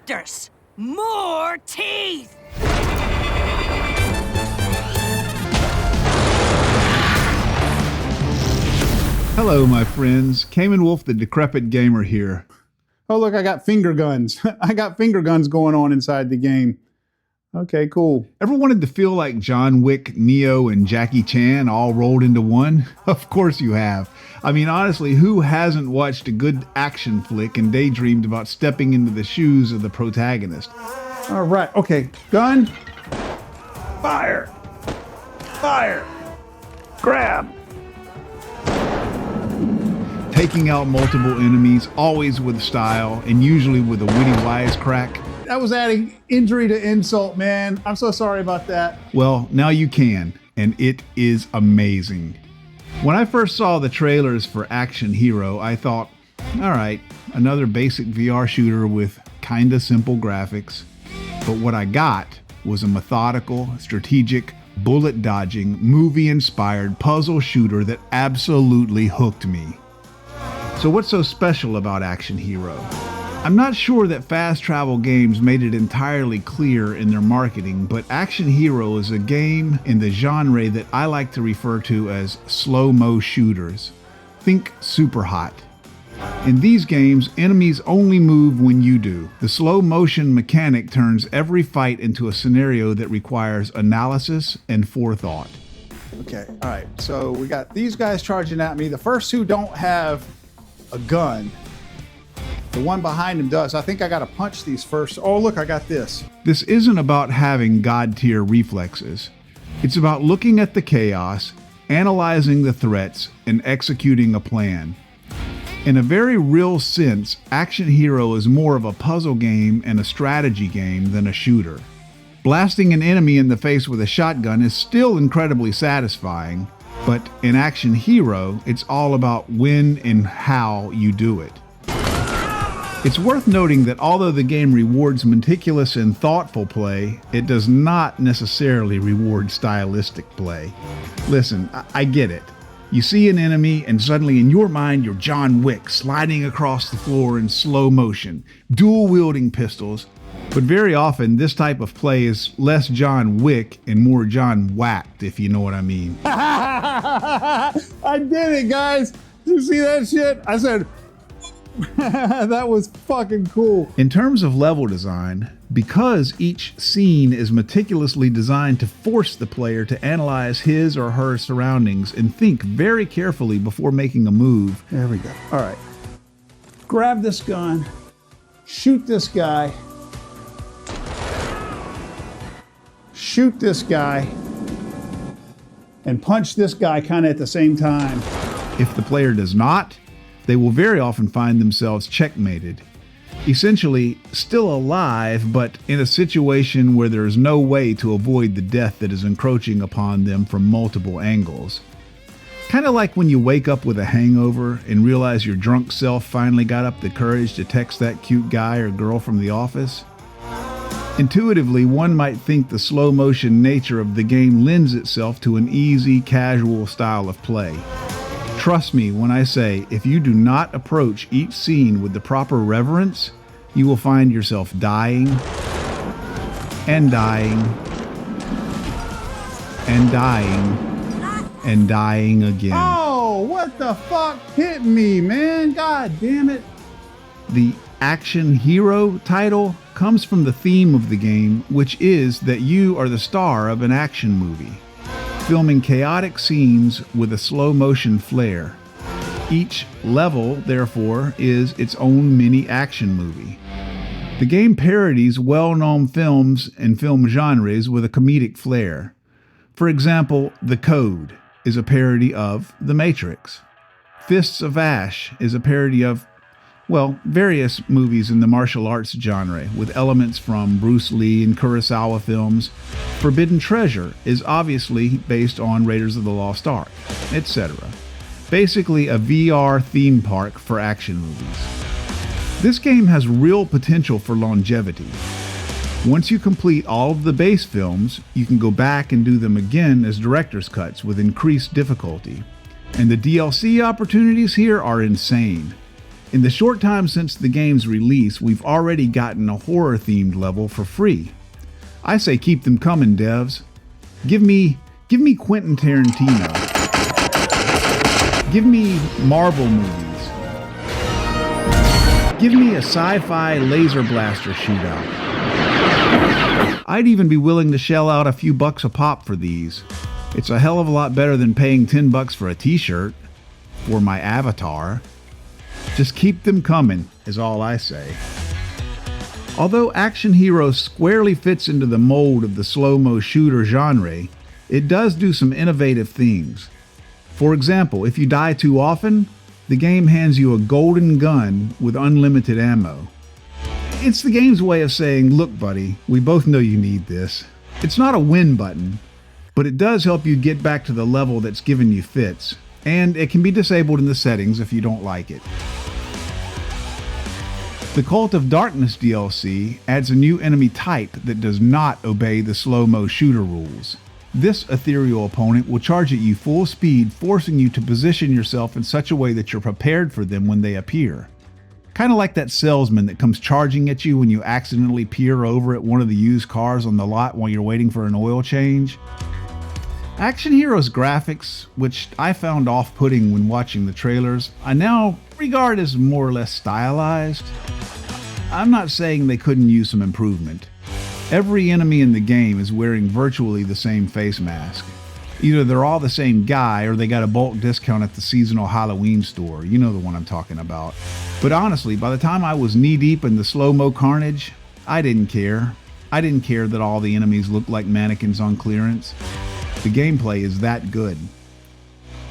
characters! More teeth! Hello, my friends. Cayman Wolf, the Decrepit Gamer here. Oh, look, I got finger guns. I got finger guns going on inside the game. Okay, cool. Ever wanted to feel like John Wick, Neo, and Jackie Chan all rolled into one? Of course you have. I mean, honestly, who hasn't watched a good action flick and daydreamed about stepping into the shoes of the protagonist? All right, okay. Gun. Fire. Fire. Grab. Taking out multiple enemies, always with style, and usually with a witty wisecrack. That was adding injury to insult, man. I'm so sorry about that. Well, now you can, and it is amazing. When I first saw the trailers for Action Hero, I thought, all right, another basic VR shooter with kinda simple graphics. But what I got was a methodical, strategic, bullet-dodging, movie-inspired puzzle shooter that absolutely hooked me. So what's so special about Action Hero? I'm not sure that Fast Travel Games made it entirely clear in their marketing, but Action Hero is a game in the genre that I like to refer to as slow-mo shooters. Think SuperHot. In these games, enemies only move when you do. The slow motion mechanic turns every fight into a scenario that requires analysis and forethought. Okay, all right. So we got these guys charging at me. The first two don't have a gun. The one behind him does. I think I got to punch these first. Oh, look, I got this. This isn't about having God-tier reflexes. It's about looking at the chaos, analyzing the threats, and executing a plan. In a very real sense, Action Hero is more of a puzzle game and a strategy game than a shooter. Blasting an enemy in the face with a shotgun is still incredibly satisfying, but in Action Hero, it's all about when and how you do it. It's worth noting that although the game rewards meticulous and thoughtful play, it does not necessarily reward stylistic play. Listen, I get it. You see an enemy and suddenly in your mind you're John Wick sliding across the floor in slow motion, dual-wielding pistols, but very often this type of play is less John Wick and more John Whacked, if you know what I mean. I did it, guys. Did you see that shit? I said, that was fucking cool. In terms of level design, because each scene is meticulously designed to force the player to analyze his or her surroundings and think very carefully before making a move. There we go. All right. Grab this gun. Shoot this guy. Shoot this guy. And punch this guy kind of at the same time. If the player does not, they will very often find themselves checkmated. Essentially, still alive, but in a situation where there is no way to avoid the death that is encroaching upon them from multiple angles. Kind of like when you wake up with a hangover and realize your drunk self finally got up the courage to text that cute guy or girl from the office. Intuitively, one might think the slow motion nature of the game lends itself to an easy, casual style of play. Trust me when I say, if you do not approach each scene with the proper reverence, you will find yourself dying, and dying, and dying, and dying again. Oh, what the fuck hit me, man? God damn it. The Action Hero title comes from the theme of the game, which is that you are the star of an action movie, filming chaotic scenes with a slow motion flair. Each level, therefore, is its own mini action movie. The game parodies well-known films and film genres with a comedic flair. For example, The Code is a parody of The Matrix. Fists of Ash is a parody of, well, various movies in the martial arts genre, with elements from Bruce Lee and Kurosawa films. Forbidden Treasure is obviously based on Raiders of the Lost Ark, etc. Basically a VR theme park for action movies. This game has real potential for longevity. Once you complete all of the base films, you can go back and do them again as director's cuts with increased difficulty. And the DLC opportunities here are insane. In the short time since the game's release, we've already gotten a horror-themed level for free. I say keep them coming, devs. Give me Quentin Tarantino. Give me Marvel movies. Give me a sci-fi laser blaster shootout. I'd even be willing to shell out a few bucks a pop for these. It's a hell of a lot better than paying 10 bucks for a t-shirt for my avatar. Just keep them coming, is all I say. Although Action Hero squarely fits into the mold of the slow-mo shooter genre, it does do some innovative things. For example, if you die too often, the game hands you a golden gun with unlimited ammo. It's the game's way of saying, look buddy, we both know you need this. It's not a win button, but it does help you get back to the level that's given you fits, and it can be disabled in the settings if you don't like it. The Cult of Darkness DLC adds a new enemy type that does not obey the slow-mo shooter rules. This ethereal opponent will charge at you full speed, forcing you to position yourself in such a way that you're prepared for them when they appear. Kind of like that salesman that comes charging at you when you accidentally peer over at one of the used cars on the lot while you're waiting for an oil change. Action Hero's graphics, which I found off-putting when watching the trailers, I now regard as more or less stylized. I'm not saying they couldn't use some improvement. Every enemy in the game is wearing virtually the same face mask. Either they're all the same guy or they got a bulk discount at the seasonal Halloween store. You know the one I'm talking about. But honestly, by the time I was knee-deep in the slow-mo carnage, I didn't care. I didn't care that all the enemies looked like mannequins on clearance. The gameplay is that good.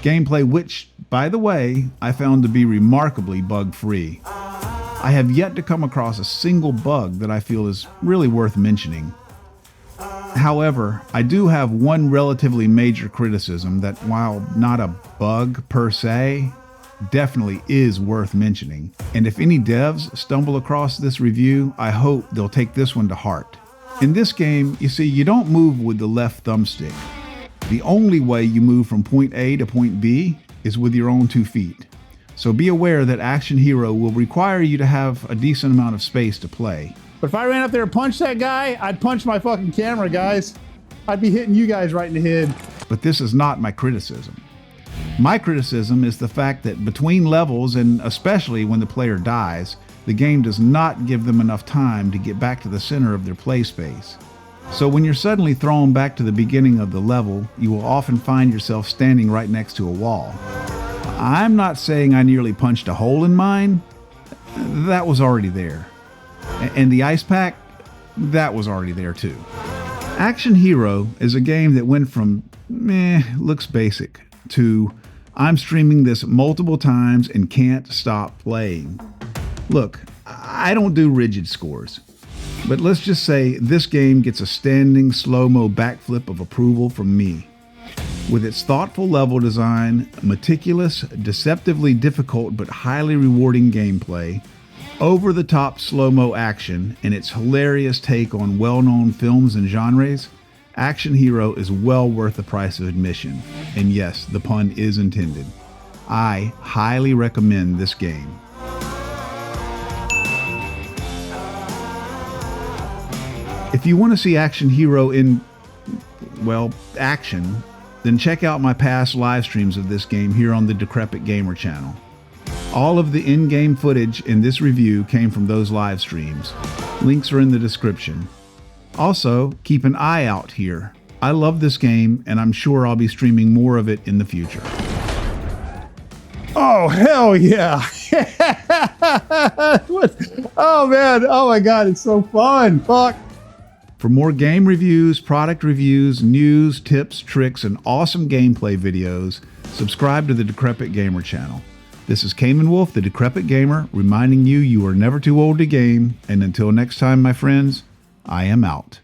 Gameplay which, by the way, I found to be remarkably bug-free. I have yet to come across a single bug that I feel is really worth mentioning. However, I do have one relatively major criticism that, while not a bug per se, definitely is worth mentioning. And if any devs stumble across this review, I hope they'll take this one to heart. In this game, you see, you don't move with the left thumbstick. The only way you move from point A to point B is with your own 2 feet. So be aware that Action Hero will require you to have a decent amount of space to play. But if I ran up there and punched that guy, I'd punch my fucking camera, guys. I'd be hitting you guys right in the head. But this is not my criticism. My criticism is the fact that between levels, and especially when the player dies, the game does not give them enough time to get back to the center of their play space. So when you're suddenly thrown back to the beginning of the level, you will often find yourself standing right next to a wall. I'm not saying I nearly punched a hole in mine. That was already there. And the ice pack, that was already there too. Action Hero is a game that went from, looks basic, to, I'm streaming this multiple times and can't stop playing. Look, I don't do rigid scores, but let's just say this game gets a standing slow-mo backflip of approval from me. With its thoughtful level design, meticulous, deceptively difficult but highly rewarding gameplay, over-the-top slow-mo action, and its hilarious take on well-known films and genres, Action Hero is well worth the price of admission. And yes, the pun is intended. I highly recommend this game. If you want to see Action Hero in, well, action, then check out my past live streams of this game here on the Decrepit Gamer channel. All of the in-game footage in this review came from those live streams. Links are in the description. Also, keep an eye out here. I love this game, and I'm sure I'll be streaming more of it in the future. Oh, hell yeah. Oh, man. Oh, my God. It's so fun. Fuck. For more game reviews, product reviews, news, tips, tricks, and awesome gameplay videos, subscribe to the Decrepit Gamer channel. This is Cayman Wolf, the Decrepit Gamer, reminding you you are never too old to game. And until next time, my friends, I am out.